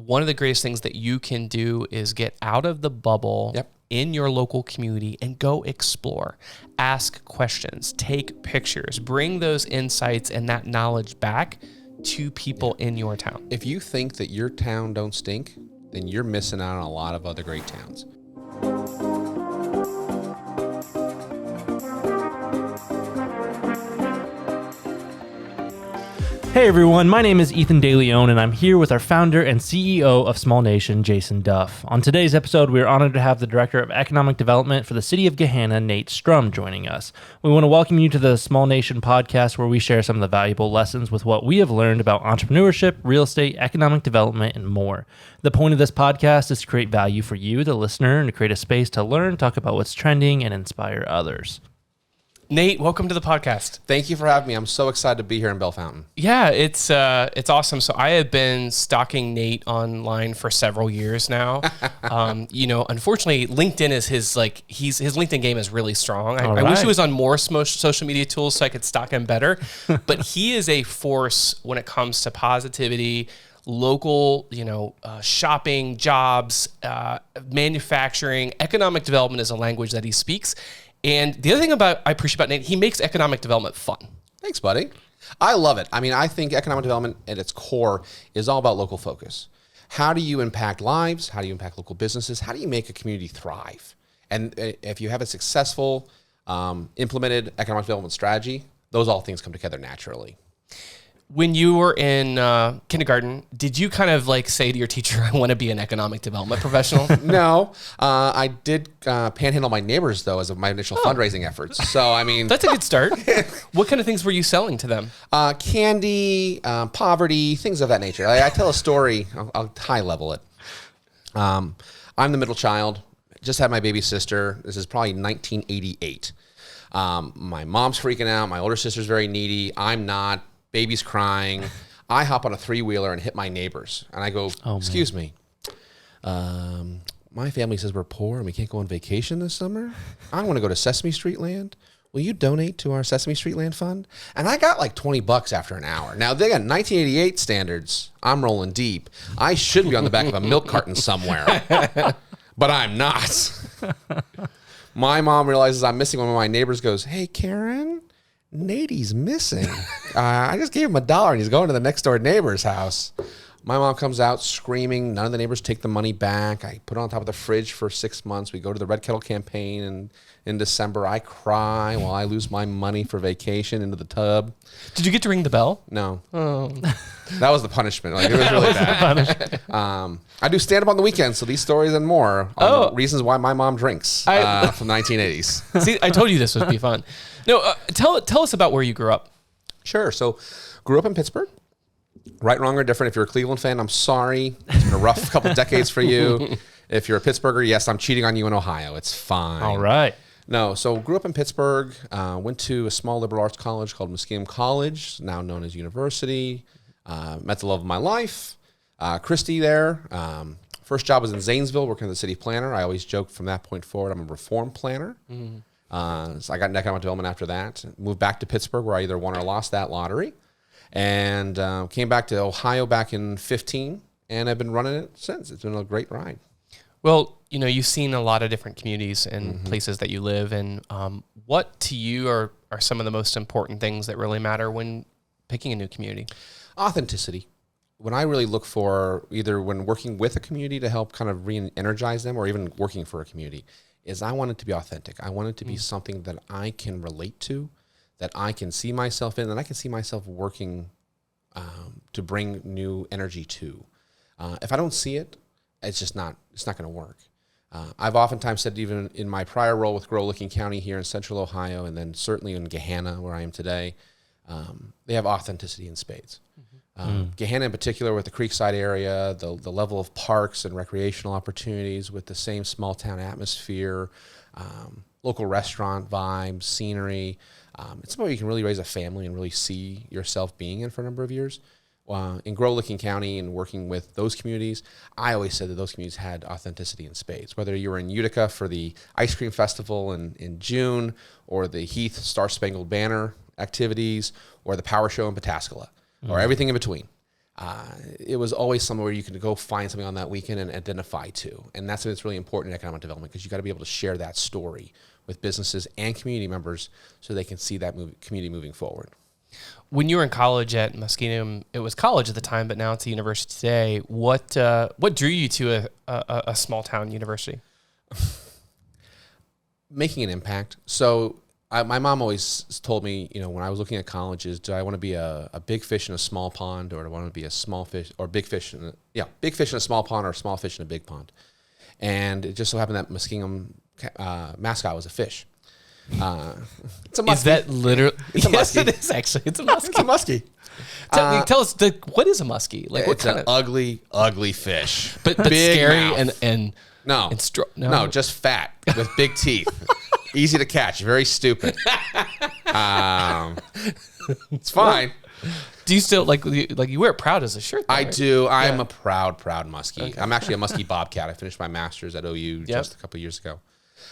one of the greatest things that you can do is get out of the bubble in your local community and go explore, ask questions, take pictures, bring those insights and that knowledge back to people in your town. If you think that your town don't stink, then you're missing out on a lot of other great towns. Hey everyone, my name is Ethan DeLeon, and I'm here with our founder and CEO of Small Nation, Jason Duff. On today's episode, we are honored to have the Director of Economic Development for the City of Gahanna, Nate Strum, joining us. We want to welcome you to the Small Nation podcast, where we share some of the valuable lessons with what we have learned about entrepreneurship, real estate, economic development, and more. The point of this podcast is to create value for you, the listener, and to create a space to learn, talk about what's trending, and inspire others. Nate, welcome to the podcast. Thank you for having me. I'm so excited to be here in Bell Fountain. Yeah, it's awesome. So I have been stalking Nate online for several years now. Unfortunately, LinkedIn is his LinkedIn game is really strong. I wish he was on more social media tools so I could stalk him better. But he is a force when it comes to positivity, local, shopping, jobs, manufacturing, economic development is a language that he speaks. And the other thing I appreciate about Nate, he makes economic development fun. Thanks, buddy. I love it. I mean, I think economic development at its core is all about local focus. How do you impact lives? How do you impact local businesses? How do you make a community thrive? And if you have a successful implemented economic development strategy, those all things come together naturally. When you were in kindergarten, did you kind of say to your teacher, I want to be an economic development professional? No. I did panhandle my neighbors, though, as my initial fundraising efforts. So, I mean... That's a good start. What kind of things were you selling to them? Candy, poverty, things of that nature. I tell a story. I'll high level it. I'm the middle child. Just had my baby sister. This is probably 1988. My mom's freaking out. My older sister's very needy. I'm not. Baby's crying. I hop on a three-wheeler and hit my neighbors. And I go, excuse me. My family says we're poor and we can't go on vacation this summer. I want to go to Sesame Street Land. Will you donate to our Sesame Street Land fund? And I got like $20 after an hour. Now, they got 1988 standards. I'm rolling deep. I should be on the back of a milk carton somewhere. But I'm not. My mom realizes I'm missing. One of my neighbors goes, hey, Karen, Nate's missing. I just gave him $1 and he's going to the next door neighbor's house. My mom comes out screaming. None of the neighbors take the money back. I put it on top of the fridge for 6 months. We go to the Red Kettle campaign, and in December I cry while I lose my money for vacation into the tub. Did you get to ring the bell? No. Oh. That was the punishment. It was really bad. I do stand up on the weekends, so these stories and more are the reasons why my mom drinks from the 1980s. See, I told you this would be fun. No, tell us about where you grew up. Sure. So, grew up in Pittsburgh. Right, wrong, or different. If you're a Cleveland fan, I'm sorry. It's been a rough couple decades for you. If you're a Pittsburgher, yes, I'm cheating on you in Ohio. It's fine. All right. No, so grew up in Pittsburgh. Went to a small liberal arts college called Muskegon College, now known as University. Met the love of my life, Christy there. First job was in Zanesville, working as the city planner. I always joke from that point forward, I'm a reform planner. Mm-hmm. So I got in economic development after that. Moved back to Pittsburgh, where I either won or lost that lottery. And came back to Ohio back in 2015, and I've been running it since. It's been a great ride. Well, you've seen a lot of different communities and places that you live in. What to you are some of the most important things that really matter when picking a new community? Authenticity. When I really look for, either when working with a community to help kind of re-energize them, or even working for a community, is I want it to be authentic. I want it to be something that I can relate to, that I can see myself in, and I can see myself working to bring new energy to. If I don't see it, it's not going to work. I've oftentimes said, even in my prior role with Licking County here in Central Ohio, and then certainly in Gahanna, where I am today, they have authenticity in spades. Gahanna in particular, with the Creekside area, the level of parks and recreational opportunities with the same small town atmosphere, local restaurant vibes, scenery. It's somewhere you can really raise a family and really see yourself being in for a number of years. In Licking County and working with those communities, I always said that those communities had authenticity in spades. Whether you were in Utica for the ice cream festival in June, or the Heath Star Spangled Banner activities, or the power show in Pataskala, or everything in between. it was always somewhere where you could go find something on that weekend and identify to. And that's what's really important in economic development, because you got to be able to share that story with businesses and community members so they can see that community moving forward. When you were in college at Muskingum, it was college at the time, but now it's a university today. What drew you to a small town university? Making an impact. So my mom always told me, when I was looking at colleges, do I want to be a big fish in a small pond, or do I want to be a small fish or big fish big fish in a small pond or a small fish in a big pond? And it just so happened that Muskingum mascot was a fish. It's a muskie. Is that literally? It's a yes, muskie. it is actually. It's a muskie. It's a muskie. Tell us, what is a muskie? Like, what It's kind an of ugly fish, but big scary mouth. and no, no, just fat with big teeth, easy to catch, very stupid. It's fine. Do you still like you wear it proud as a shirt? Though, I right? do. I'm a proud muskie. Okay. I'm actually a muskie bobcat. I finished my master's at OU Yep. just a couple of years ago.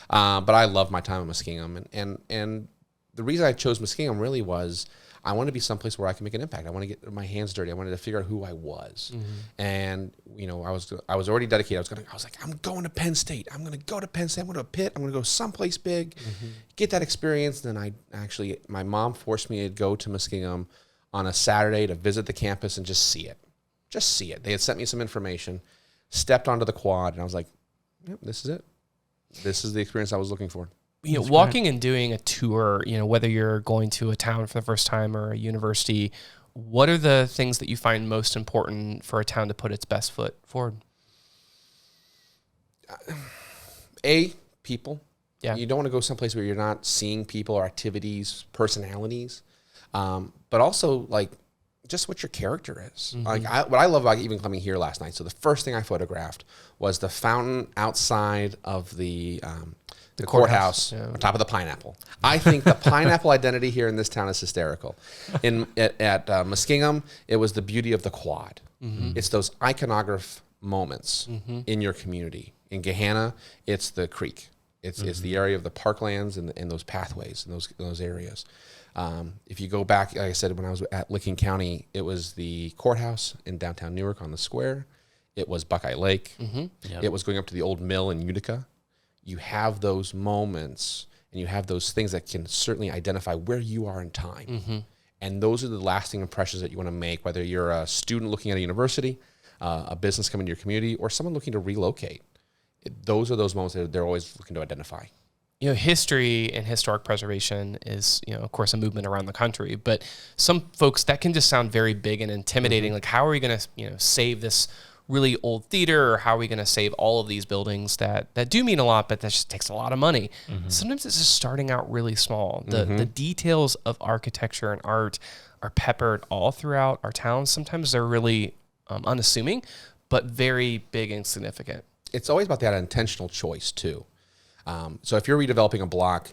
But I love my time at Muskingum, and the reason I chose Muskingum really was I wanted to be someplace where I can make an impact. I want to get my hands dirty. I wanted to figure out who I was, and I was already dedicated. I was like, I'm going to Penn State. I'm going to go to Penn State. I'm going to Pitt. I'm going to go someplace big, get that experience. Then my mom forced me to go to Muskingum on a Saturday to visit the campus and just see it. They had sent me some information, stepped onto the quad, and I was like, yep, this is it. This is the experience I was looking for. Walking and doing a tour, whether you're going to a town for the first time or a university, what are the things that you find most important for a town to put its best foot forward? People. Yeah. You don't want to go someplace where you're not seeing people or activities, personalities, but also like just what your character is. Like what I love about even coming here last night. So the first thing I photographed was the fountain outside of the courthouse on top of the pineapple. I think the pineapple identity here in this town is hysterical. At Muskingum, it was the beauty of the quad. It's those iconograph moments in your community. In Gahanna, it's the creek. It's the area of the parklands and those pathways in those areas. If you go back, like I said, when I was at Licking County, it was the courthouse in downtown Newark on the square. It was Buckeye Lake. Yep. It was going up to the old mill in Utica. You have those moments and you have those things that can certainly identify where you are in time. And those are the lasting impressions that you want to make, whether you're a student looking at a university, a business coming to your community, or someone looking to relocate. Those are those moments that they're always looking to identify. History and historic preservation is, of course, a movement around the country. But some folks, that can just sound very big and intimidating. Like, how are we going to, save this really old theater, or how are we going to save all of these buildings that do mean a lot, but that just takes a lot of money? Sometimes it's just starting out really small. The details of architecture and art are peppered all throughout our towns. Sometimes they're really unassuming, but very big and significant. It's always about that intentional choice too. So if you're redeveloping a block,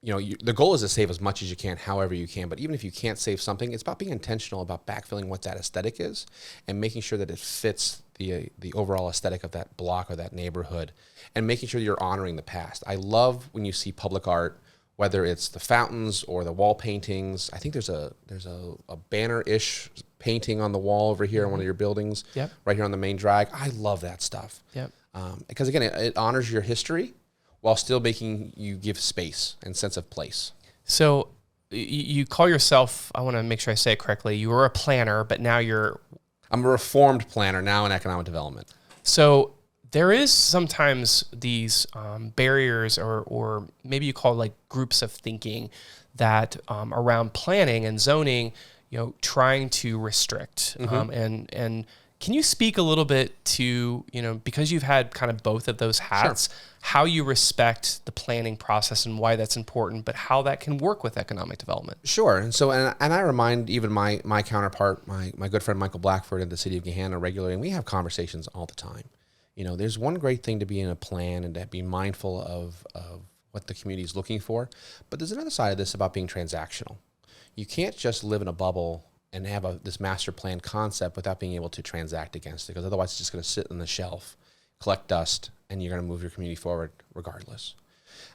the goal is to save as much as you can, however you can. But even if you can't save something, it's about being intentional about backfilling what that aesthetic is and making sure that it fits the overall aesthetic of that block or that neighborhood, and making sure you're honoring the past. I love when you see public art, whether it's the fountains or the wall paintings. I think there's a banner-ish painting on the wall over here in one of your buildings, right here on the main drag. I love that stuff. Because again, it honors your history while still making you give space and sense of place. So you call yourself, I want to make sure I say it correctly, you were a planner, but now I'm a reformed planner now in economic development. So there is sometimes these barriers or maybe you call it like groups of thinking that around planning and zoning, trying to restrict. And can you speak a little bit to, because you've had kind of both of those hats, how you respect the planning process and why that's important, but how that can work with economic development? Sure. And so, and I remind even my counterpart, my good friend Michael Blackford in the city of Gahanna regularly, and we have conversations all the time. There's one great thing to be in a plan and to be mindful of what the community is looking for, but there's another side of this about being transactional. You can't just live in a bubble and have this master plan concept without being able to transact against it, because otherwise it's just going to sit on the shelf, collect dust, and you're going to move your community forward regardless.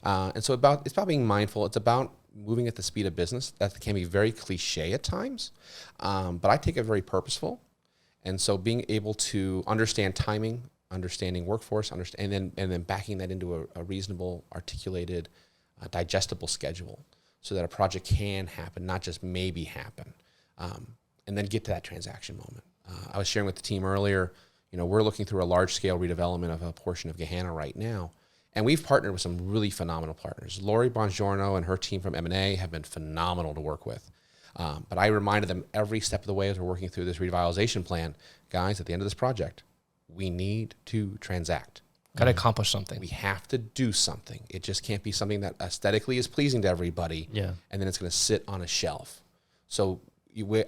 And so it's about being mindful. It's about moving at the speed of business. That can be very cliche at times, but I take it very purposeful. And so being able to understand timing, understanding workforce, and then backing that into a reasonable, articulated, digestible schedule so that a project can happen, not just maybe happen, and then get to that transaction moment. I was sharing with the team earlier, we're looking through a large-scale redevelopment of a portion of Gahanna right now, and we've partnered with some really phenomenal partners. Lori Bongiorno and her team from M&A have been phenomenal to work with. But I reminded them every step of the way as we're working through this revitalization plan, guys, at the end of this project, we need to transact. Got to accomplish something. We have to do something. It just can't be something that aesthetically is pleasing to everybody, and then it's going to sit on a shelf. So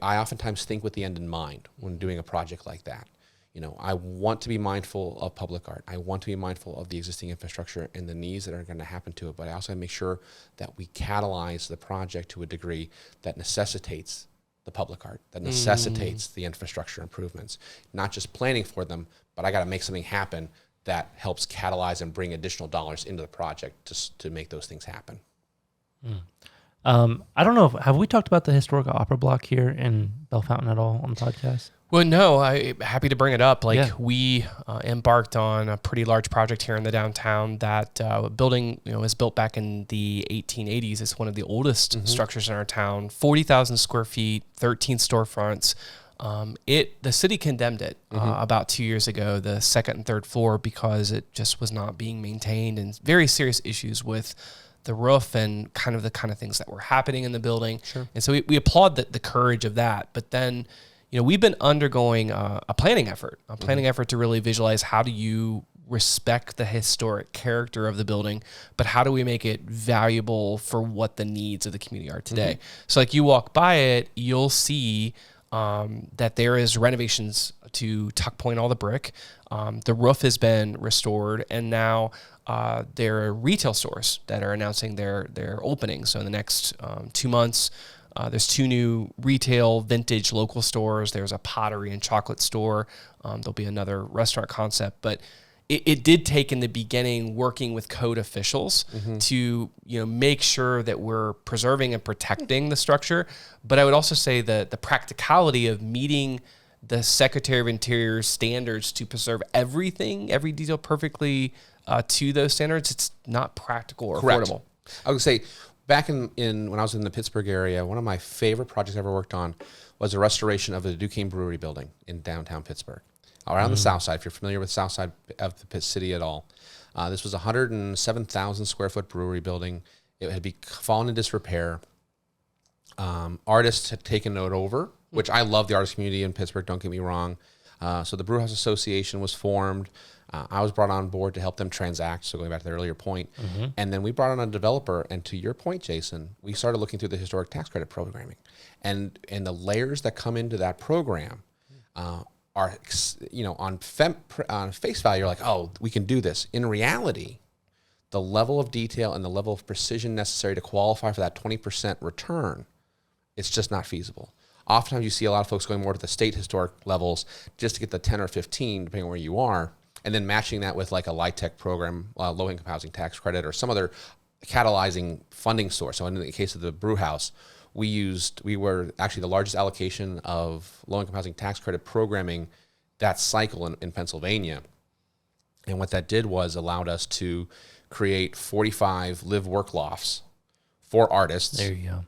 I oftentimes think with the end in mind when doing a project like that. I want to be mindful of public art. I want to be mindful of the existing infrastructure and the needs that are going to happen to it. But I also have to make sure that we catalyze the project to a degree that necessitates the public art, that necessitates the infrastructure improvements. Not just planning for them, but I got to make something happen that helps catalyze and bring additional dollars into the project to make those things happen. I don't know, have we talked about the historic opera block here in Bell Fountain at all on the podcast? Well, no, I'm happy to bring it up. We embarked on a pretty large project here in the downtown. That building, was built back in the 1880s. It's one of the oldest structures in our town. 40,000 square feet, 13 storefronts. The city condemned it about 2 years ago, the second and third floor, because it just was not being maintained, and very serious issues with the roof and kind of things that were happening in the building. Sure. And so we applaud the courage of that. But then, we've been undergoing a planning effort to really visualize how do you respect the historic character of the building, but how do we make it valuable for what the needs of the community are today? So you walk by it, you'll see that there is renovations to tuck point all the brick. The roof has been restored, and now there are retail stores that are announcing their opening. So in the next 2 months, there's 2 new retail vintage local stores. There's a pottery and chocolate store. There'll be another restaurant concept, but it did take in the beginning working with code officials to make sure that we're preserving and protecting the structure. But I would also say that the practicality of meeting the Secretary of Interior's standards to preserve every detail perfectly to those standards, it's not practical or affordable. I would say back in when I was in the Pittsburgh area, one of my favorite projects I ever worked on was the restoration of the Duquesne Brewery building in downtown Pittsburgh. Around the south side, if you're familiar with the south side of the Pitt city at all. This was a 107,000 square foot brewery building. It had fallen in disrepair. Artists had taken it over, which I love the artist community in Pittsburgh, don't get me wrong. So the Brewhouse Association was formed. I was brought on board to help them transact, so going back to the earlier point. And then we brought on a developer, and to your point, Jason, we started looking through the historic tax credit programming. And the layers that come into that program are, on face value, you're like, oh, we can do this. In reality, the level of detail and the level of precision necessary to qualify for that 20% return, it's just not feasible. Oftentimes you see a lot of folks going more to the state historic levels just to get the 10 or 15, depending on where you are, and then matching that with like a LIHTC program, low-income housing tax credit, or some other catalyzing funding source. So in the case of the brew house, we were actually the largest allocation of low-income housing tax credit programming that cycle in Pennsylvania. And what that did was allowed us to create 45 live-work lofts for artists. There you go.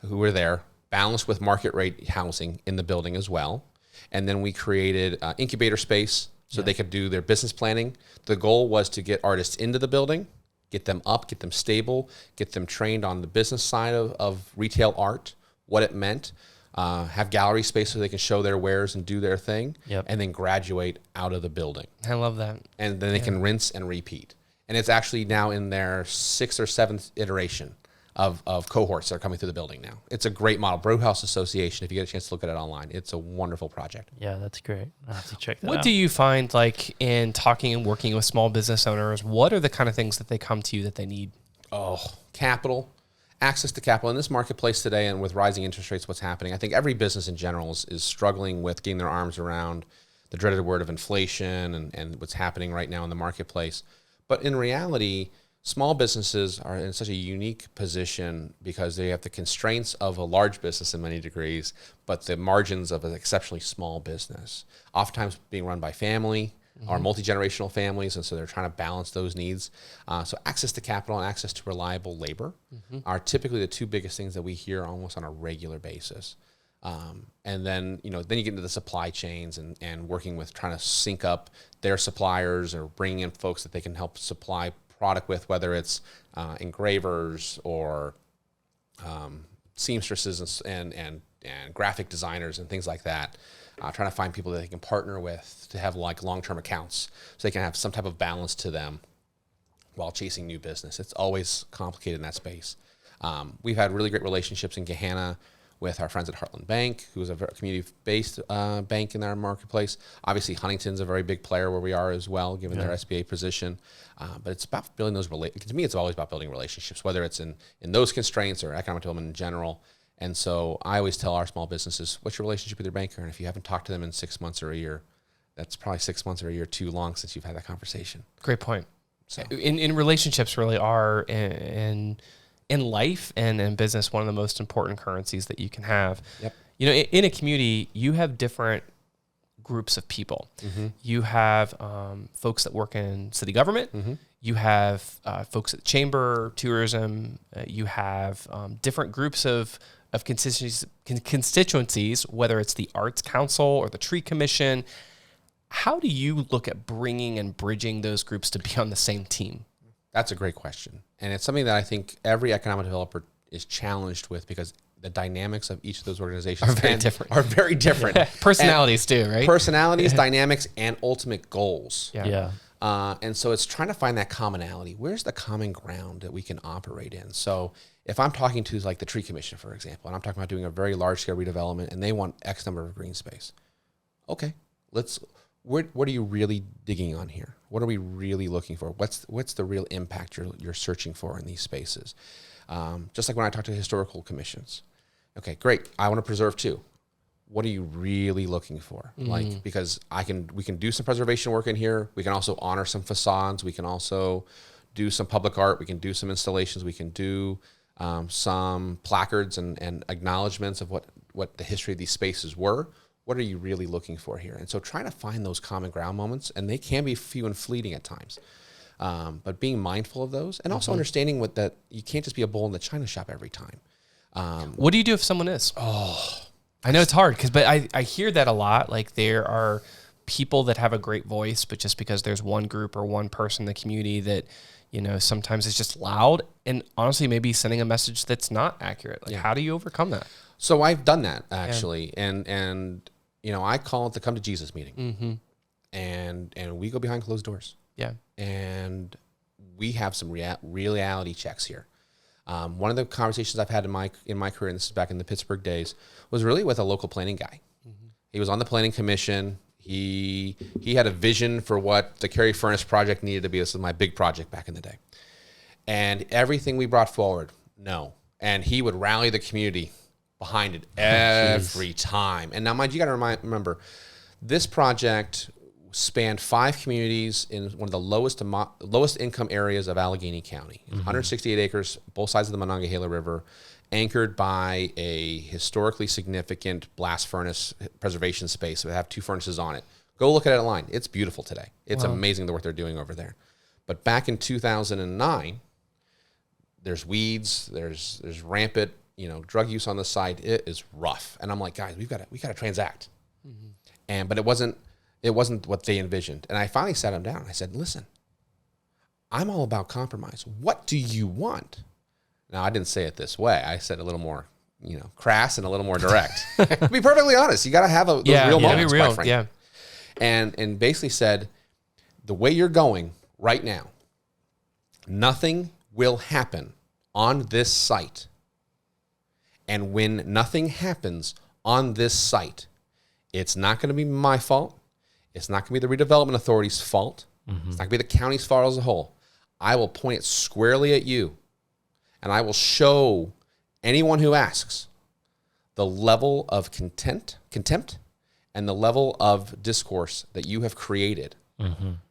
Who were there, balanced with market rate housing in the building as well. And then we created incubator space so they could do their business planning. The goal was to get artists into the building, get them up, get them stable, get them trained on the business side of retail art, what it meant, have gallery space so they can show their wares and do their thing, and then graduate out of the building. I love that. And then they can rinse and repeat. And it's actually now in their 6th or 7th iteration of cohorts that are coming through the building now. It's a great model. Brewhouse Association, if you get a chance to look at it online, it's a wonderful project. Yeah, that's great. I'll have to check that out. What do you find, in talking and working with small business owners, what are the kind of things that they come to you that they need? Oh, capital, access to capital. In this marketplace today and with rising interest rates, what's happening, I think every business in general is struggling with getting their arms around the dreaded word of inflation and what's happening right now in the marketplace. But in reality, small businesses are in such a unique position because they have the constraints of a large business in many degrees, but the margins of an exceptionally small business, oftentimes being run by family or multi-generational families, and so they're trying to balance those needs. So access to capital and access to reliable labor are typically the two biggest things that we hear almost on a regular basis. And then, then you get into the supply chains and working with trying to sync up their suppliers or bringing in folks that they can help supply product with, whether it's engravers or seamstresses and graphic designers and things like that. Trying to find people that they can partner with to have like long-term accounts so they can have some type of balance to them while chasing new business. It's always complicated in that space. We've had really great relationships in Gahanna with our friends at Heartland Bank, who is a community-based bank in our marketplace. Obviously, Huntington's a very big player where we are as well, given their SBA position. But it's about building those to me, it's always about building relationships, whether it's in those constraints or economic development in general. And so I always tell our small businesses, what's your relationship with your banker? And if you haven't talked to them in 6 months or a year, that's probably 6 months or a year too long since you've had that conversation. Great point. So in relationships really are in life and in business one of the most important currencies that you can have. Yep. In a community, you have different groups of people. You have folks that work in city government. You have folks at chamber, tourism. You have different groups of constituencies, whether it's the Arts Council or the Tree Commission. How do you look at bringing and bridging those groups to be on the same team? That's a great question. And it's something that I think every economic developer is challenged with because the dynamics of each of those organizations are very different. Personalities too, right? Personalities, dynamics, and ultimate goals. Yeah. And so it's trying to find that commonality. Where's the common ground that we can operate in? So if I'm talking to like the Tree Commission, for example, and I'm talking about doing a very large scale redevelopment and they want X number of green space. Okay, what are you really digging on here? What are we really looking for? What's the real impact you're searching for in these spaces? Just like when I talk to historical commissions. Okay, great. I want to preserve too. What are you really looking for? Like, because we can do some preservation work in here. We can also honor some facades. We can also do some public art. We can do some installations. We can do some placards and acknowledgments of what the history of these spaces were. What are you really looking for here? And so trying to find those common ground moments, and they can be few and fleeting at times, but being mindful of those and also understanding that you can't just be a bull in the china shop every time. What do you do if someone is? I know it's hard but I hear that a lot. Like there are people that have a great voice, but just because there's one group or one person in the community that, sometimes it's just loud and honestly maybe sending a message that's not accurate. Like how do you overcome that? So I've done that actually. And I call it the come to Jesus meeting. And we go behind closed doors. Yeah. And we have some reality checks here. One of the conversations I've had in my career, and this is back in the Pittsburgh days, was really with a local planning guy. He was on the planning commission. He had a vision for what the Cary Furnace project needed to be. This was my big project back in the day. And everything we brought forward, no. And he would rally the community behind it every time. And now, mind you, got to remember, this project spanned 5 communities in one of the lowest income areas of Allegheny County. 168 acres, both sides of the Monongahela River, anchored by a historically significant blast furnace preservation space. So we have 2 furnaces on it. Go look at it online. It's beautiful today. It's amazing the work they're doing over there. But back in 2009, there's weeds, there's rampant, drug use on the site. It is rough. And I'm like, guys, we got to transact. But it wasn't what they envisioned. And I finally sat them down. I said, listen, I'm all about compromise. What do you want? Now, I didn't say it this way. I said a little more, crass and a little more direct. To be perfectly honest, you got to have those real moments, be real. quite frankly. Yeah. And basically said, the way you're going right now, nothing will happen on this site. And when nothing happens on this site, it's not going to be my fault. It's not going to be the redevelopment authority's fault. It's not going to be the county's fault as a whole. I will point it squarely at you, and I will show anyone who asks the level of contempt, and the level of discourse that you have created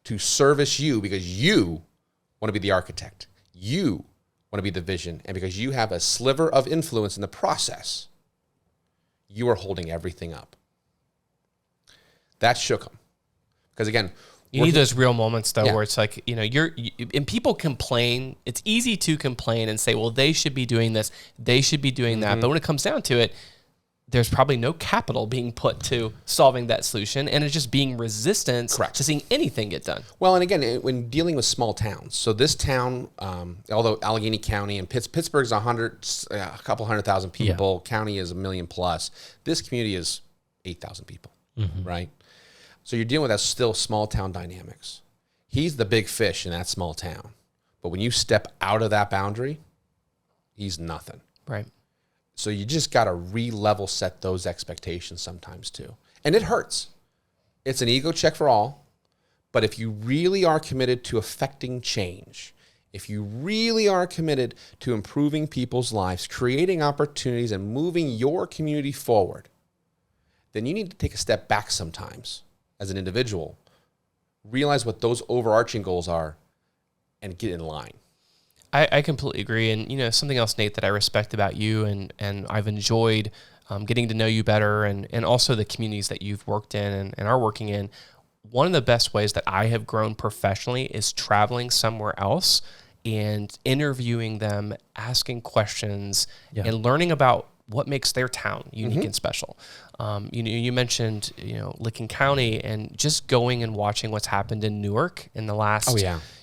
to service you because you want to be the architect. You want to be the vision. And because you have a sliver of influence in the process, you are holding everything up. That shook them. Because again, you need those real moments though, where it's like, and people complain. It's easy to complain and say, well, they should be doing this, they should be doing that. But when it comes down to it, there's probably no capital being put to solving that solution, and it's just being resistant to seeing anything get done. Well, and again, when dealing with small towns, so this town, although Allegheny County and Pittsburgh's a couple 100,000 people, county is 1 million plus. This community is 8,000 people, right? So you're dealing with that still small town dynamics. He's the big fish in that small town, but when you step out of that boundary, he's nothing. Right. So you just got to re-level set those expectations sometimes too. And it hurts. It's an ego check for all. But if you really are committed to affecting change, if you really are committed to improving people's lives, creating opportunities and moving your community forward, then you need to take a step back sometimes as an individual, realize what those overarching goals are, and get in line. I completely agree. And, something else, Nate, that I respect about you and I've enjoyed getting to know you better and also the communities that you've worked in and are working in. One of the best ways that I have grown professionally is traveling somewhere else and interviewing them, asking questions, and learning about what makes their town unique and special. You mentioned, Licking County, and just going and watching what's happened in Newark in the last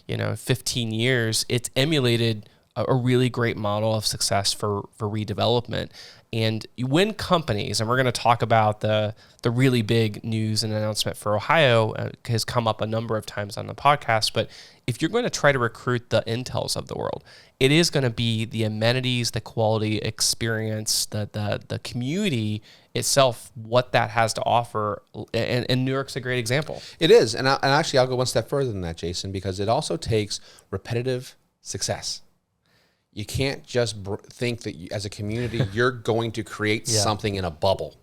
15 years. It's emulated a really great model of success for redevelopment. And when companies, and we're going to talk about the really big news and announcement for Ohio, has come up a number of times on the podcast, but if you're going to try to recruit the Intels of the world, it is going to be the amenities, the quality experience, the community itself, what that has to offer. And Newark's a great example. It is. And actually, I'll go one step further than that, Jason, because it also takes repetitive success. You can't just think that as a community, you're going to create something in a bubble,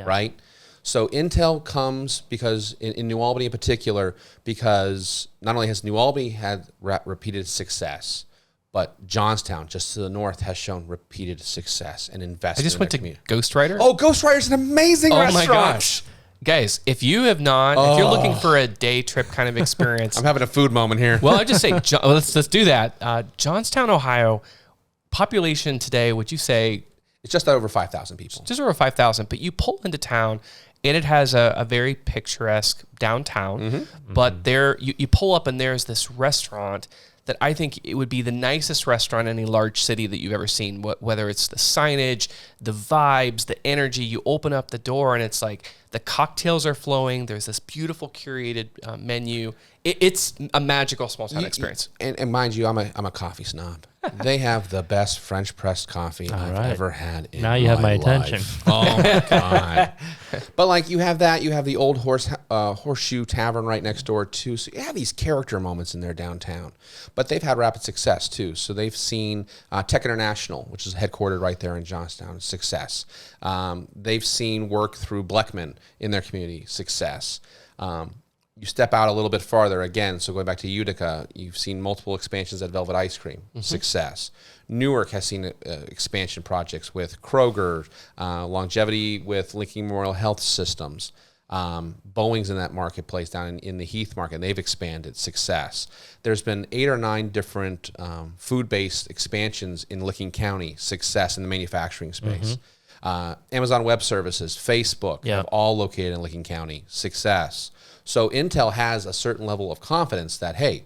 right? So Intel comes because in New Albany in particular, because not only has New Albany had repeated success, but Johnstown, just to the north, has shown repeated success and invested. I just went to community. Ghostwriter. Oh, Ghostwriter's an amazing restaurant. Oh my gosh. Guys, if you have not, if you're looking for a day trip kind of experience. I'm having a food moment here. Well, I'd just say, let's do that. Johnstown, Ohio, population today, would you say? It's just over 5,000 people. Just over 5,000, but you pull into town, and it has a very picturesque downtown, but there you pull up and there's this restaurant that I think it would be the nicest restaurant in any large city that you've ever seen, whether it's the signage, the vibes, the energy. You open up the door and it's like the cocktails are flowing. There's this beautiful curated menu. It's a magical small town experience. And mind you, I'm a coffee snob. They have the best French pressed coffee I've ever had in now you have my attention. Oh my God. But like you have the old Horseshoe Tavern right next door too. So you have these character moments in their downtown. But they've had rapid success too. So they've seen Tech International, which is headquartered right there in Johnstown, success. They've seen work through Bleckman in their community, success. You step out a little bit farther again, so going back to Utica, you've seen multiple expansions at Velvet Ice Cream, success. Newark has seen expansion projects with Kroger, longevity with Lincoln Memorial Health Systems. Boeing's in that marketplace down in the Heath market, and they've expanded, success. There's been 8 or 9 different food-based expansions in Licking County, success in the manufacturing space. Amazon Web Services, Facebook, have all located in Licking County, success. So Intel has a certain level of confidence that, hey,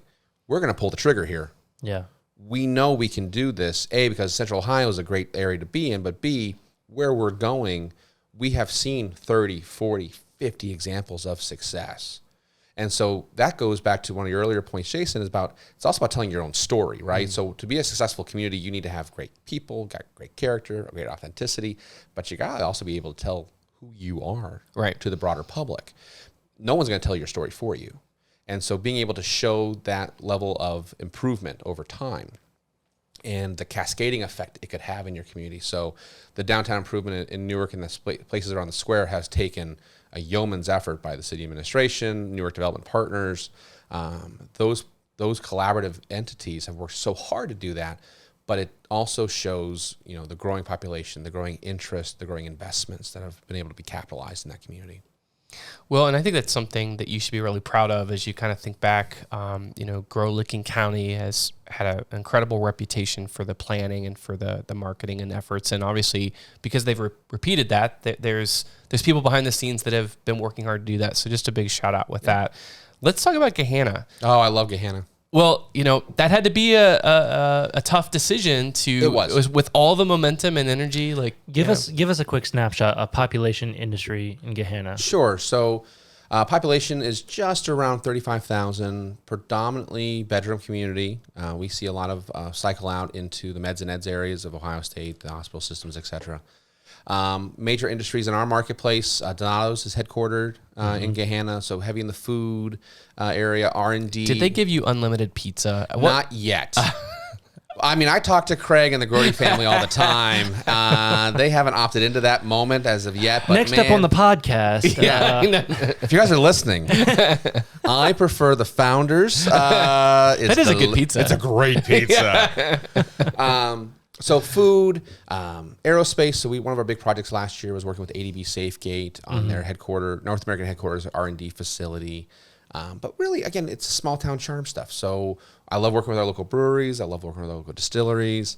we're going to pull the trigger here. Yeah. We know we can do this, A, because Central Ohio is a great area to be in, but B, where we're going, we have seen 30, 40, 50 examples of success. And so that goes back to one of your earlier points, Jason, it's also about telling your own story, right? So to be a successful community, you need to have great people, got great character, great authenticity, but you got to also be able to tell who you are to the broader public. No one's going to tell your story for you. And so being able to show that level of improvement over time and the cascading effect it could have in your community. So the downtown improvement in Newark and the places around the square has taken a yeoman's effort by the city administration, Newark Development Partners. Those those collaborative entities have worked so hard to do that, but it also shows, the growing population, the growing interest, the growing investments that have been able to be capitalized in that community. Well, and I think that's something that you should be really proud of as you kind of think back. Grow-Licking County has had an incredible reputation for the planning and for the marketing and efforts. And obviously, because they've repeated that, there's people behind the scenes that have been working hard to do that. So just a big shout out with that. Let's talk about Gahanna. Oh, I love Gahanna. Well, that had to be a tough decision to. It was with all the momentum and energy. Like, give us a quick snapshot of population, industry in Gahanna. Sure. So, population is just around 35,000. Predominantly bedroom community. We see a lot of cycle out into the meds and eds areas of Ohio State, the hospital systems, etc. Major industries in our marketplace. Donato's is headquartered in Gahanna, so heavy in the food area, R&D. Did they give you unlimited pizza? Not yet. I mean, I talk to Craig and the Grody family all the time. They haven't opted into that moment as of yet. But next up on the podcast. If you guys are listening, I prefer the Founders. That is a good pizza. It's a great pizza. So food, aerospace. So one of our big projects last year was working with ADB Safegate on their North American headquarters R&D facility. But really, again, it's small town charm stuff. So I love working with our local breweries. I love working with our local distilleries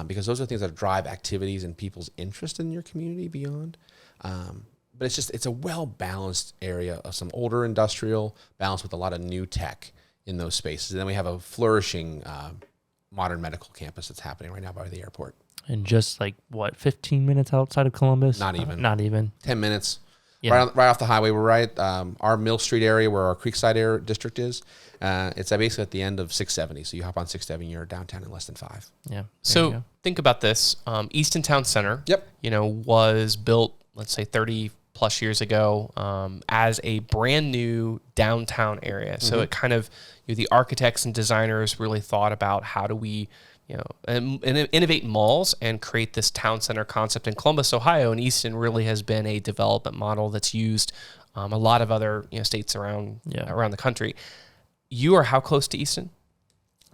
because those are things that drive activities and people's interest in your community beyond. But it's a well-balanced area of some older industrial balanced with a lot of new tech in those spaces. And then we have a flourishing modern medical campus that's happening right now by the airport. And just 15 minutes outside of Columbus? Not even. 10 minutes. Yeah. Right off the highway. We're right our Mill Street area where our Creekside district is. It's basically at the end of 670. So you hop on 670, you're downtown in less than 5. Yeah. So think about this. Easton Town Center, yep, was built, let's say 30 plus years ago as a brand new downtown area. So it kind of, the architects and designers really thought about how do we, innovate malls and create this town center concept in Columbus, Ohio. And Easton really has been a development model that's used a lot of other states around the country. You are how close to Easton?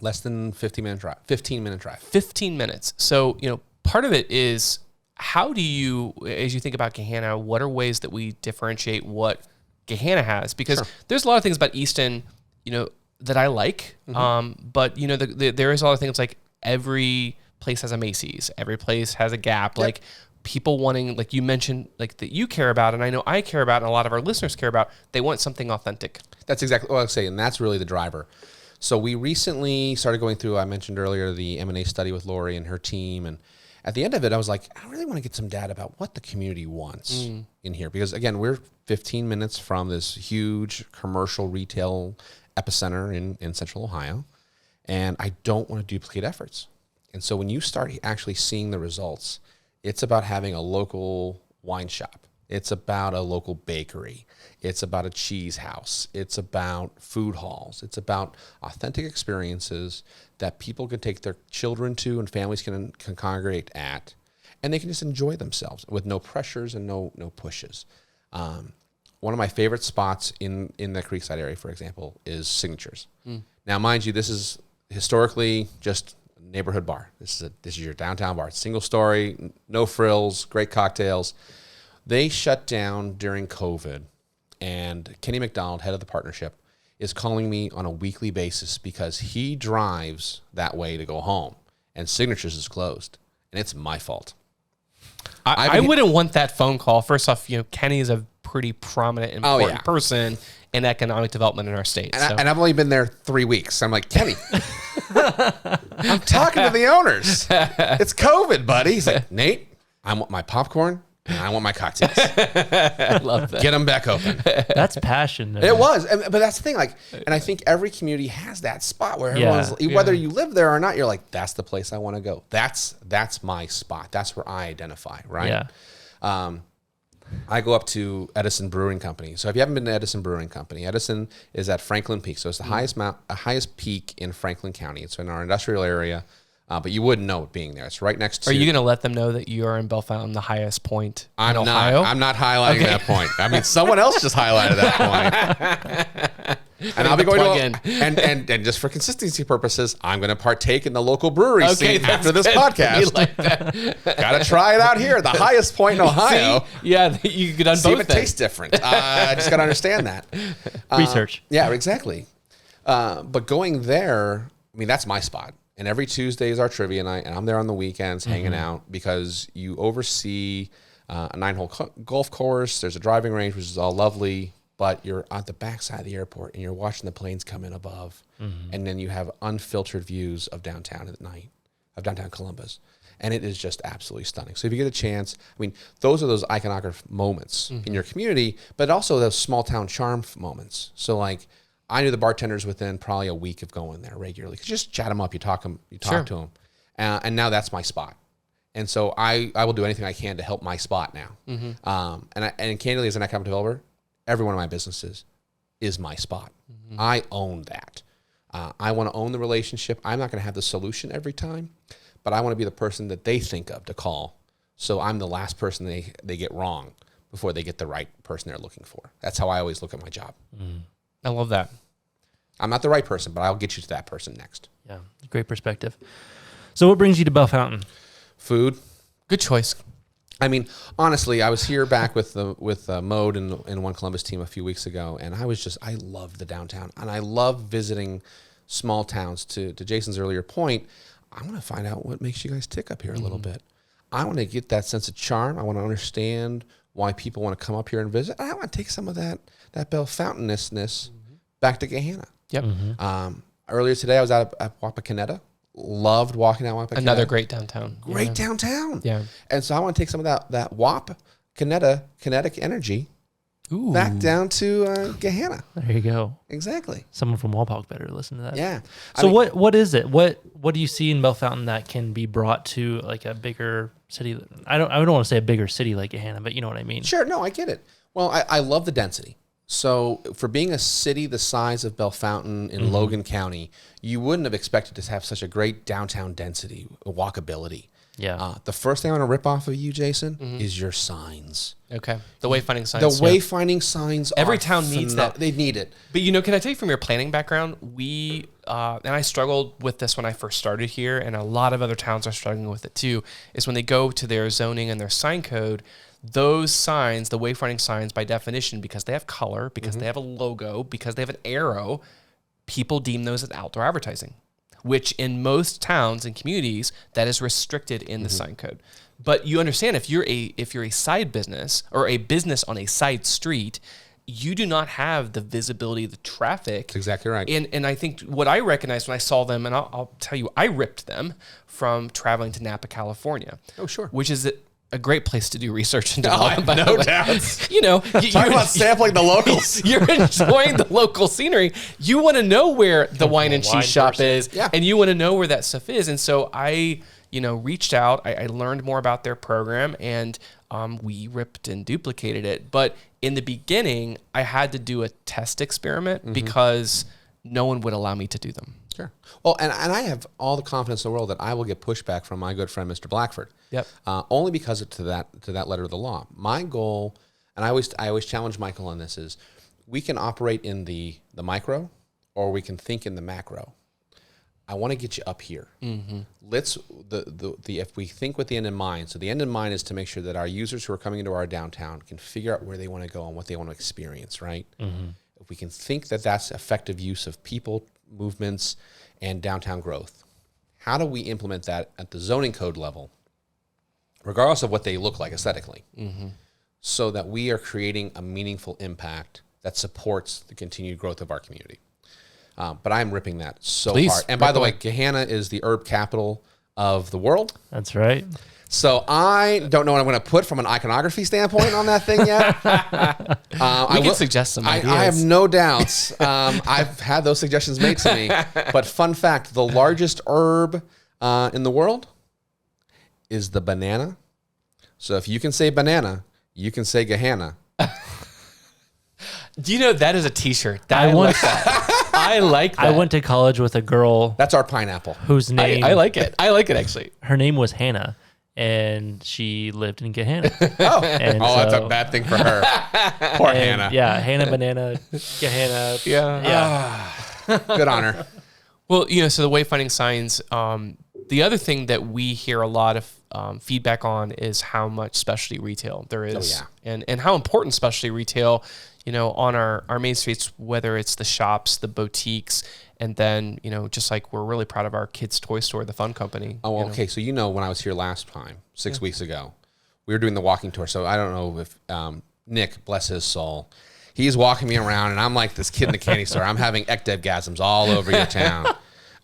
Less than 15-minute drive. 15-minute drive. 15 minutes. So, part of it is how do you, as you think about Gahanna, what are ways that we differentiate what Gahanna has? Because there's a lot of things about Easton, that I like. But there is a lot of things like every place has a Macy's, every place has a Gap, like people wanting, like you mentioned, like that you care about, and I know I care about, and a lot of our listeners care about, they want something authentic. That's exactly what I was saying, and that's really the driver. So we recently started going through, I mentioned earlier, the M&A study with Lori and her team, and at the end of it, I was like, I really want to get some data about what the community wants in here, because again, we're 15 minutes from this huge commercial retail epicenter in central Ohio, and I don't want to duplicate efforts. And so when you start actually seeing the results, it's about having a local wine shop. It's about a local bakery. It's about a cheese house. It's about food halls. It's about authentic experiences that people can take their children to and families can congregate at, and they can just enjoy themselves with no pressures and no pushes. One of my favorite spots in the Creekside area, for example, is Signatures. Now, mind you, this is historically just a neighborhood bar. This is your downtown bar. It's single story, no frills, great cocktails. They shut down during COVID, and Kenny McDonald, head of the partnership, is calling me on a weekly basis because he drives that way to go home, and Signatures is closed, and it's my fault. I wouldn't want that phone call. First off, Kenny is a pretty prominent, important person in economic development in our state. And I've only been there 3 weeks. I'm like, Kenny, I'm talking to the owners. It's COVID, buddy. He's like, Nate, I want my popcorn and I want my cocktails. I love that. Get them back open. That's passion. Though. It was. But that's the thing. And I think every community has that spot where everyone's, whether you live there or not, you're like, that's the place I want to go. That's my spot. That's where I identify, right? Yeah. I go up to Edison Brewing Company. So if you haven't been to Edison Brewing Company, Edison is at Franklin Peak. So it's the highest peak in Franklin County. It's in our industrial area, but you wouldn't know it being there. It's right next to... Are you going to let them know that you are in Bellefontaine, the highest point in Ohio? I'm not highlighting that point. I mean, someone else just highlighted that point. And I'll be going to and just for consistency purposes, I'm going to partake in the local brewery scene after this podcast. You like that. Got to try it out here, the highest point in Ohio. See? Yeah, you could done See both if it tastes different. I just got to understand that. Research. Yeah, exactly. But going there, I mean, that's my spot. And every Tuesday is our trivia night, and I'm there on the weekends hanging out because you oversee a 9-hole golf course. There's a driving range, which is all lovely, but you're at the backside of the airport, and you're watching the planes come in above, and then you have unfiltered views of downtown at night, of downtown Columbus. And it is just absolutely stunning. So if you get a chance, I mean, those are those iconographic moments in your community, but also those small town charm moments. So like, I knew the bartenders within probably a week of going there regularly. Just chat them up, you talk to them, and now that's my spot. And so I will do anything I can to help my spot now. And candidly, as an economic developer, every one of my businesses is my spot. I own that. I want to own the relationship. I'm not going to have the solution every time, but I want to be the person that they think of to call. So I'm the last person they get wrong before they get the right person they're looking for. That's how I always look at my job. I love that. I'm not the right person, but I'll get you to that person next. Yeah, great perspective. So what brings you to Bell Fountain? Food. Good choice. I mean, honestly, I was here back with Mode and One Columbus team a few weeks ago, and I love the downtown, and I love visiting small towns. To Jason's earlier point, I want to find out what makes you guys tick up here a little bit. I want to get that sense of charm. I want to understand why people want to come up here and visit. And I want to take some of that Bell Fountain-ness back to Gahanna. Yep. Earlier today, I was out at Wapakoneta. Loved walking out Wapakoneta. Another great downtown. Great downtown. Yeah. And so I want to take some of that Wapakoneta kinetic energy back down to Gahanna. There you go. Exactly. Someone from Walpock better listen to that. Yeah. So what is it? What do you see in Bell Fountain that can be brought to like a bigger city? I don't want to say a bigger city like Gahanna, but you know what I mean. Sure. No, I get it. Well, I love the density. So for being a city the size of Bell Fountain in Logan County, you wouldn't have expected to have such a great downtown density, walkability. Yeah. The first thing I want to rip off of you, Jason, is your signs. Okay. The wayfinding signs. The wayfinding signs. Every town needs that. They need it. But can I tell you from your planning background, we and I struggled with this when I first started here, and a lot of other towns are struggling with it too, is when they go to their zoning and their sign code, those signs, the wayfinding signs, by definition, because they have color, because they have a logo, because they have an arrow, people deem those as outdoor advertising, which in most towns and communities, that is restricted in the sign code. But you understand, if you're a side business or a business on a side street, you do not have the visibility of the traffic. That's exactly right. And I think what I recognized when I saw them, and I'll tell you, I ripped them from traveling to Napa, California. Oh, sure. Which is a great place to do research and development. No doubt. Talk about sampling the locals. You're enjoying the local scenery. You want to know where the wine and cheese shop is, and you want to know where that stuff is. And so I, reached out. I learned more about their program, and we ripped and duplicated it. But in the beginning, I had to do a test experiment because no one would allow me to do them. Sure. Well, and I have all the confidence in the world that I will get pushback from my good friend, Mr. Blackford. Yep. Only because to that letter of the law. My goal, and I always challenge Michael on this, is we can operate in the micro or we can think in the macro. I want to get you up here. Let's if we think with the end in mind. So the end in mind is to make sure that our users who are coming into our downtown can figure out where they want to go and what they want to experience, right? If we can think that that's effective use of people, movements, and downtown growth, how do we implement that at the zoning code level, regardless of what they look like aesthetically, so that we are creating a meaningful impact that supports the continued growth of our community? But I'm ripping that so hard. And by the way, Gahanna is the herb capital of the world. That's right. So I don't know what I'm going to put from an iconography standpoint on that thing yet. We can suggest some ideas. I have no doubts. I've had those suggestions made to me. But fun fact, the largest herb in the world is the banana. So if you can say banana, you can say Gahanna. Do you know that is a T-shirt? I like that. I like that. I went to college with a girl That's our pineapple. whose name... I like it. I like it, actually. Her name was Hannah. and she lived in Gahanna. That's a bad thing for her. Poor Hannah. Yeah, Hannah Banana, Gahanna. Yeah. Good on her. Well, so the wayfinding signs, the other thing that we hear a lot of feedback on is how much specialty retail there is, and how important specialty retail, on our main streets, whether it's the shops, the boutiques, and then, just like we're really proud of our kids' toy store, the Fun Company. Oh, okay. So, when I was here last time, 6 weeks ago, we were doing the walking tour. So I don't know if Nick, bless his soul, he's walking me around, and I'm like this kid in the candy store. I'm having ectevgasms all over your town.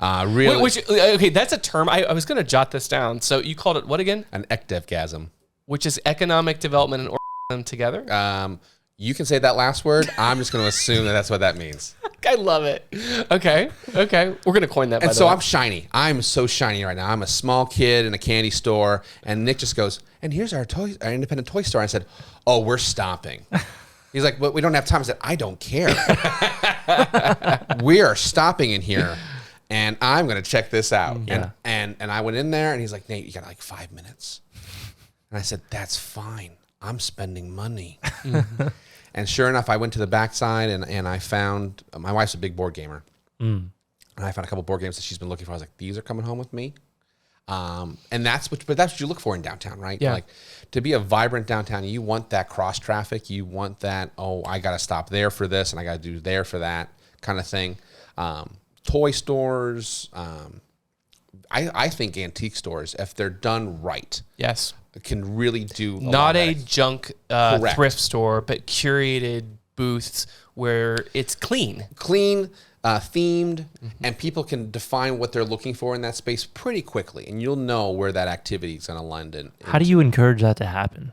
Really? Okay, that's a term. I was going to jot this down. So you called it what again? An ectevgasm. Which is economic development and them together? You can say that last word. I'm just going to assume that that's what that means. I love it. Okay. We're going to coin that, and so I'm shiny. I'm so shiny right now. I'm a small kid in a candy store, and Nick just goes, and here's our independent toy store. I said, oh, we're stopping. He's like, well, we don't have time. I said, I don't care. We are stopping in here, and I'm going to check this out. Yeah. And I went in there, and he's like, Nate, you got like 5 minutes. And I said, that's fine. I'm spending money. And sure enough, I went to the backside, and I found, my wife's a big board gamer. And I found a couple board games that she's been looking for. I was like, these are coming home with me. And that's what you look for in downtown, right? Yeah. Like to be a vibrant downtown, you want that cross traffic. You want that, I got to stop there for this and I got to do there for that kind of thing. Toy stores, I think antique stores, if they're done right, yes, can really do not a junk thrift store, but curated booths where it's clean, themed, and people can define what they're looking for in that space pretty quickly, and you'll know where that activity is going to land in. How do you encourage that to happen?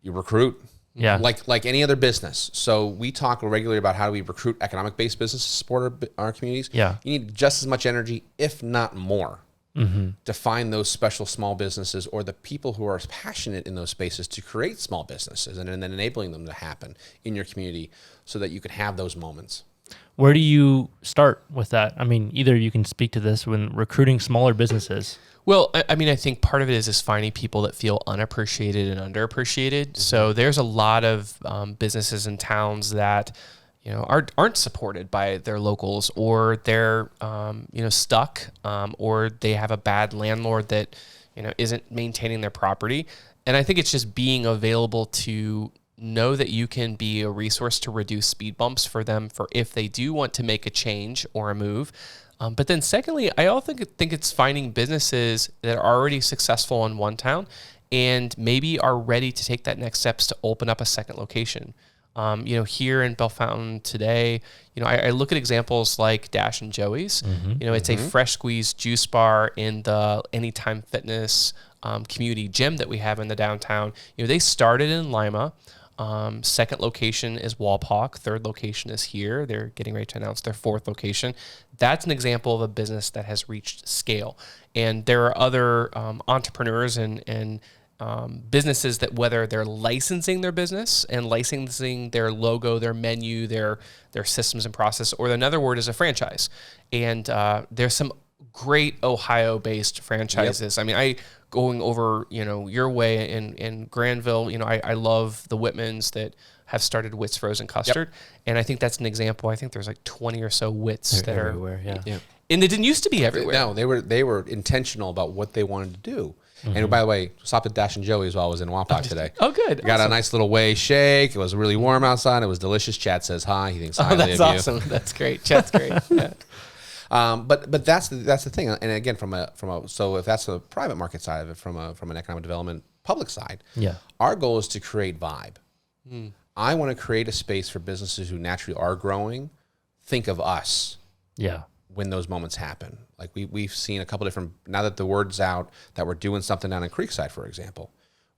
You recruit. Yeah. Like any other business. So we talk regularly about how do we recruit economic-based businesses to support our communities. Yeah. You need just as much energy, if not more, to find those special small businesses or the people who are passionate in those spaces to create small businesses and then enabling them to happen in your community so that you can have those moments. Where do you start with that? I mean, either you can speak to this when recruiting smaller businesses. Well, I mean, I think part of it is finding people that feel unappreciated and underappreciated. So there's a lot of businesses in towns that, aren't supported by their locals, or they're, stuck, or they have a bad landlord that, isn't maintaining their property. And I think it's just being available to know that you can be a resource to reduce speed bumps for them for if they do want to make a change or a move. But then secondly, I also think it's finding businesses that are already successful in one town and maybe are ready to take that next steps to open up a second location. Here in Bellefontaine today, I look at examples like Dash and Joey's. It's a fresh squeezed juice bar in the Anytime Fitness community gym that we have in the downtown. They started in Lima. Second location is Walpock. Third location is here. They're getting ready to announce their fourth location. That's an example of a business that has reached scale. And there are other entrepreneurs and businesses that, whether they're licensing their business and licensing their logo, their menu, their systems and process, or another word is a franchise. And there's some great Ohio-based franchises. Yep. I mean, going over, your way in Granville, I love the Whitmans that have started Witt's Frozen Custard. Yep. And I think that's an example. I think there's like 20 or so Witts that are everywhere. Yeah. And it didn't used to be everywhere. No, they were intentional about what they wanted to do. And by the way, stopped at Dash and Joey's while I was in Wapak today. Oh, good. Got a nice little whey shake. It was really warm outside. It was delicious. Chad says hi. He thinks highly of you. That's awesome. That's great. Chad's great. Yeah. But that's the thing. And again, so if that's the private market side of it, from an economic development public side, our goal is to create vibe. I want to create a space for businesses who naturally are growing. Think of us. Yeah. When those moments happen. Like we've seen a couple different, now that the word's out that we're doing something down in Creekside, for example,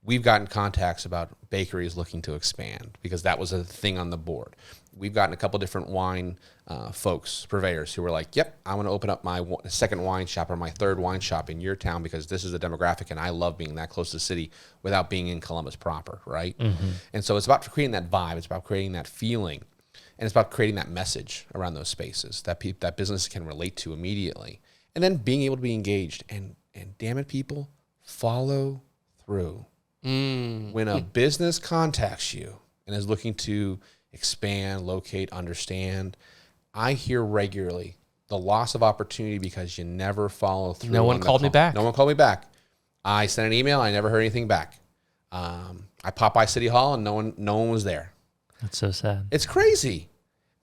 we've gotten contacts about bakeries looking to expand because that was a thing on the board. We've gotten a couple different wine purveyors who were like, yep, I want to open up my second wine shop or my third wine shop in your town because this is the demographic and I love being that close to the city without being in Columbus proper, right? And so it's about creating that vibe. It's about creating that feeling. And it's about creating that message around those spaces that business can relate to immediately. And then being able to be engaged. And damn it, people, follow through. When a business contacts you and is looking to expand, locate, understand, I hear regularly the loss of opportunity because you never follow through. No one called me back. No one called me back. I sent an email. I never heard anything back. I popped by City Hall and no one was there. That's so sad. It's crazy.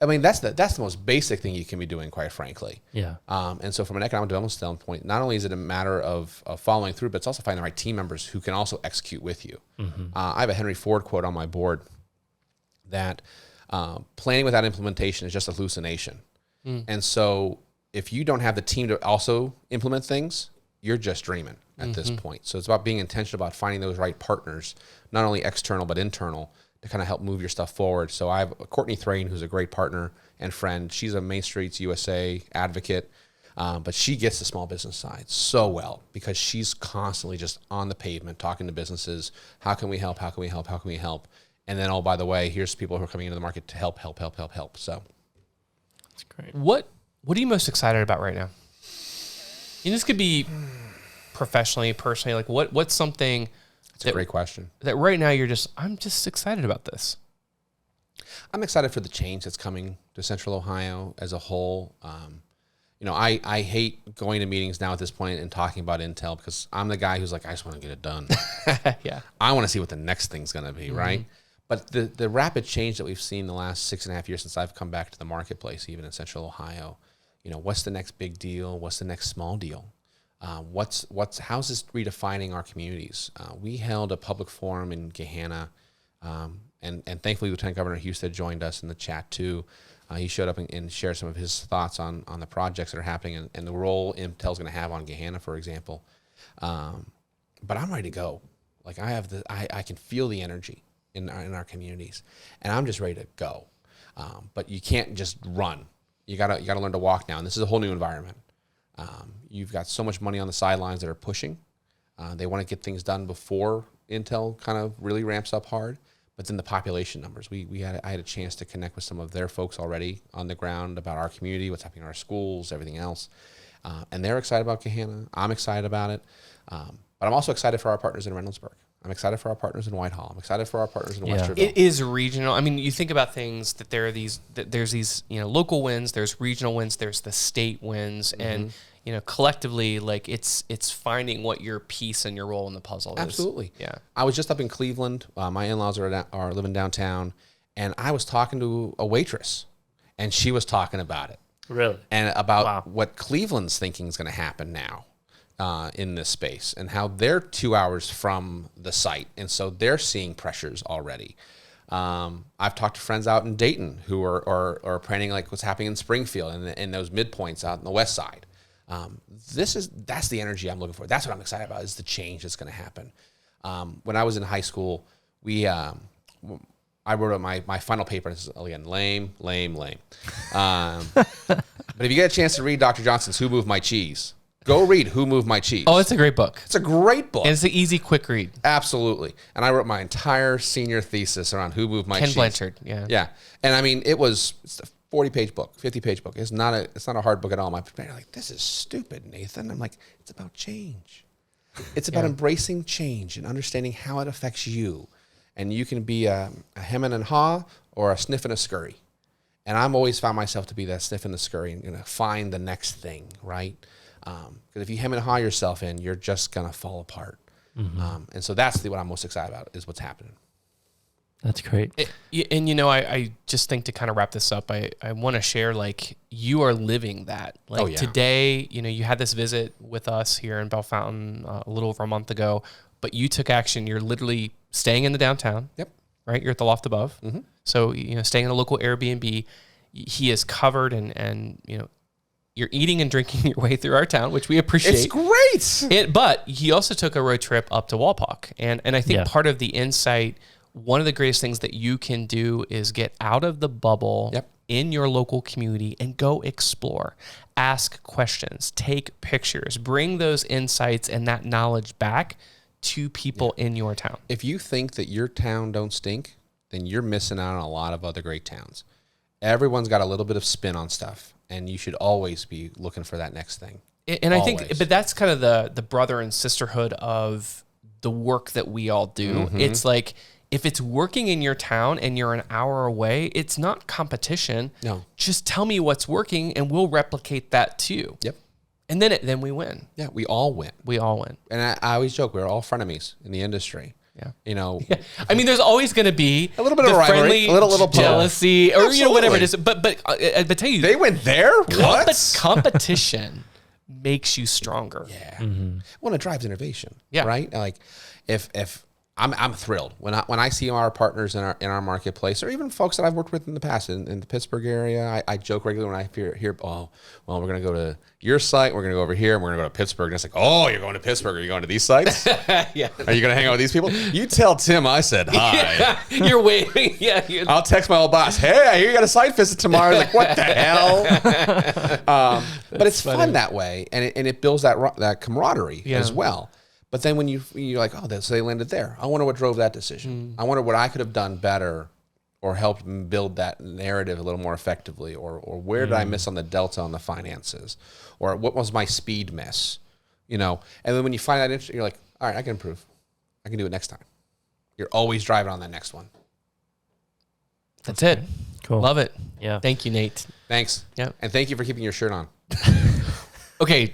I mean, that's the most basic thing you can be doing, quite frankly. Yeah. And so from an economic development standpoint, not only is it a matter of following through, but it's also finding the right team members who can also execute with you. I have a Henry Ford quote on my board that planning without implementation is just a hallucination. And so if you don't have the team to also implement things, you're just dreaming at this point. So it's about being intentional about finding those right partners, not only external but internal, to kind of help move your stuff forward. So I have Courtney Thrain, who's a great partner and friend. She's a Main Streets USA advocate, but she gets the small business side so well because she's constantly just on the pavement talking to businesses. How can we help? How can we help? How can we help? And then, oh, by the way, here's people who are coming into the market to help. So That's great. What are you most excited about right now? And this could be professionally, personally. Like what's something that's a great question. That right now I'm just excited about this. I'm excited for the change that's coming to Central Ohio as a whole. I hate going to meetings now at this point and talking about Intel because I'm the guy who's like, I just want to get it done. Yeah. I want to see what the next thing's going to be, right? But the rapid change that we've seen the last 6.5 years since I've come back to the marketplace, even in Central Ohio, what's the next big deal? What's the next small deal? How's this redefining our communities? We held a public forum in Gahanna, and thankfully Lieutenant Governor Husted joined us in the chat too. He showed up and shared some of his thoughts on the projects that are happening and the role Intel's going to have on Gahanna, for example. But I'm ready to go. Like I can feel the energy in our communities, and I'm just ready to go. But you can't just run. You gotta learn to walk now, and this is a whole new environment. You've got so much money on the sidelines that are pushing. They want to get things done before Intel kind of really ramps up hard. But then the population numbers, I had a chance to connect with some of their folks already on the ground about our community, what's happening in our schools, everything else. And they're excited about Gahanna. I'm excited about it. But I'm also excited for our partners in Reynoldsburg. I'm excited for our partners in Whitehall. I'm excited for our partners in Westerville. It is regional. I mean, you think about things that there's these local wins, there's regional wins, there's the state wins, and collectively, like it's finding what your piece and your role in the puzzle is. Absolutely. Yeah. I was just up in Cleveland. My in-laws are living downtown, and I was talking to a waitress, and she was talking about it. Really? And about what Cleveland's thinking is going to happen now. In this space and how they're 2 hours from the site. And so they're seeing pressures already. I've talked to friends out in Dayton who are planning like what's happening in Springfield and in those midpoints out on the west side. That's the energy I'm looking for. That's what I'm excited about is the change that's going to happen. When I was in high school, I wrote my final paper. And this is, again, lame. But if you get a chance to read Dr. Johnson's Who Moved My Cheese, go read Who Moved My Cheese. Oh, it's a great book. It's a great book. And it's an easy, quick read. Absolutely. And I wrote my entire senior thesis around Who Moved My Cheese. Ken Blanchard, yeah. Yeah. And I mean, it's a 40-page book, 50-page book. It's not a hard book at all. My parents are like, this is stupid, Nathan. I'm like, it's about change. It's about embracing change and understanding how it affects you. And you can be a hem and haw or a sniff and a scurry. And I've always found myself to be that sniff and the scurry and find the next thing, right? Because if you hem and haw yourself in, you're just going to fall apart. And so that's what I'm most excited about is what's happening. That's great. I just think to kind of wrap this up, I want to share, like, you are living that. Like today, you had this visit with us here in Bell Fountain a little over a month ago, but you took action. You're literally staying in the downtown. Yep. Right? You're at the loft above. So, staying in a local Airbnb. He is covered and you're eating and drinking your way through our town, which we appreciate. It's great. But he also took a road trip up to Walpock. And I think part of the insight, one of the greatest things that you can do is get out of the bubble in your local community and go explore. Ask questions, take pictures, bring those insights and that knowledge back to people in your town. If you think that your town don't stink, then you're missing out on a lot of other great towns. Everyone's got a little bit of spin on stuff. And you should always be looking for that next thing. And I think, but that's kind of the brother and sisterhood of the work that we all do. It's like, if it's working in your town and you're an hour away, it's not competition. No. Just tell me what's working and we'll replicate that too. Yep. And then we win. Yeah, we all win. We all win. And I always joke, we're all frenemies in the industry. Yeah. You know, I mean, there's always going to be a little bit of rivalry, friendly, a little jealousy, or Absolutely. whatever it is. But tell you, they went there. What? Competition makes you stronger. Yeah. Well, it drives innovation. Yeah. Right. Like, if I'm thrilled when I see our partners in our marketplace, or even folks that I've worked with in the past in the Pittsburgh area. I joke regularly when I hear, oh, well, we're going to go to your site, we're going to go over here, and we're going to go to Pittsburgh. And it's like, oh, you're going to Pittsburgh? Are you going to these sites? Yeah. Are you going to hang out with these people? You tell Tim I said hi. Yeah, you're waiting. Yeah. I'll text my old boss. Hey, I hear you got a site visit tomorrow. Like, what the hell? But it's fun that way, and it builds that camaraderie as well. But then when you're like, oh, so they landed there. I wonder what drove that decision. I wonder what I could have done better or helped build that narrative a little more effectively, or where did I miss on the delta on the finances, or what was my speed miss, you know? And then when you find that interesting, you're like, all right, I can improve. I can do it next time. You're always driving on that next one. That's it. Cool. Love it. Yeah. Thank you, Nate. Thanks. Yeah. And thank you for keeping your shirt on. Okay.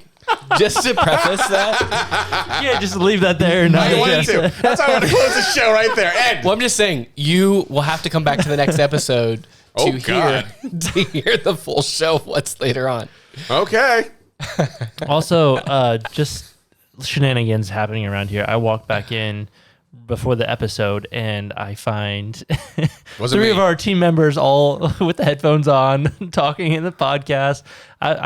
Just to preface that, Yeah, just leave that there. I wanted to. That's how I want to close the show right there. Ed. well, I'm just saying you will have to come back to the next episode Oh, to God. hear the full show of what's later on. Okay. Also, just shenanigans happening around here. I walked back in before the episode and I find Wasn't three me. of our team members all with the headphones on talking in the podcast.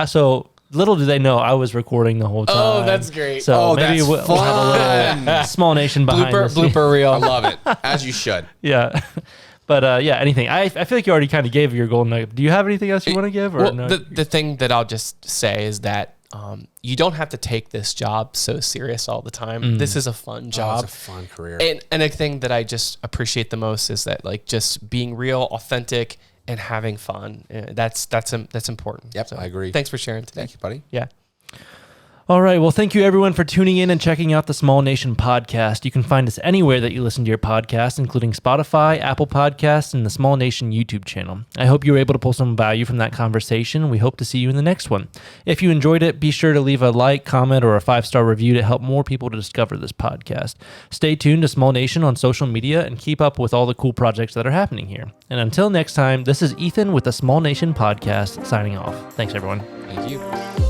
So little do they know I was recording the whole time. Oh, that's great. So Oh, maybe that's we'll have a little small nation behind us. Blooper I reel. love it. As you should. Yeah. But yeah, anything. I feel like you already kind of gave your golden nugget. Do you have anything else you want to give? Or Well, no? the thing that I'll just say is that you don't have to take this job so serious all the time. This is a fun Oh, job. it's a fun career. And a thing that I just appreciate the most is that, like, just being real, authentic, and having fun. That's important. Yep, I agree. Thanks for sharing today. Thank you, buddy. Yeah. All right. Well, thank you everyone for tuning in and checking out the Small Nation podcast. You can find us anywhere that you listen to your podcast, including Spotify, Apple Podcasts, and the Small Nation YouTube channel. I hope you were able to pull some value from that conversation. We hope to see you in the next one. If you enjoyed it, be sure to leave a like, comment, or a 5-star review to help more people to discover this podcast. Stay tuned to Small Nation on social media and keep up with all the cool projects that are happening here. And until next time, this is Ethan with the Small Nation podcast signing off. Thanks, everyone. Thank you.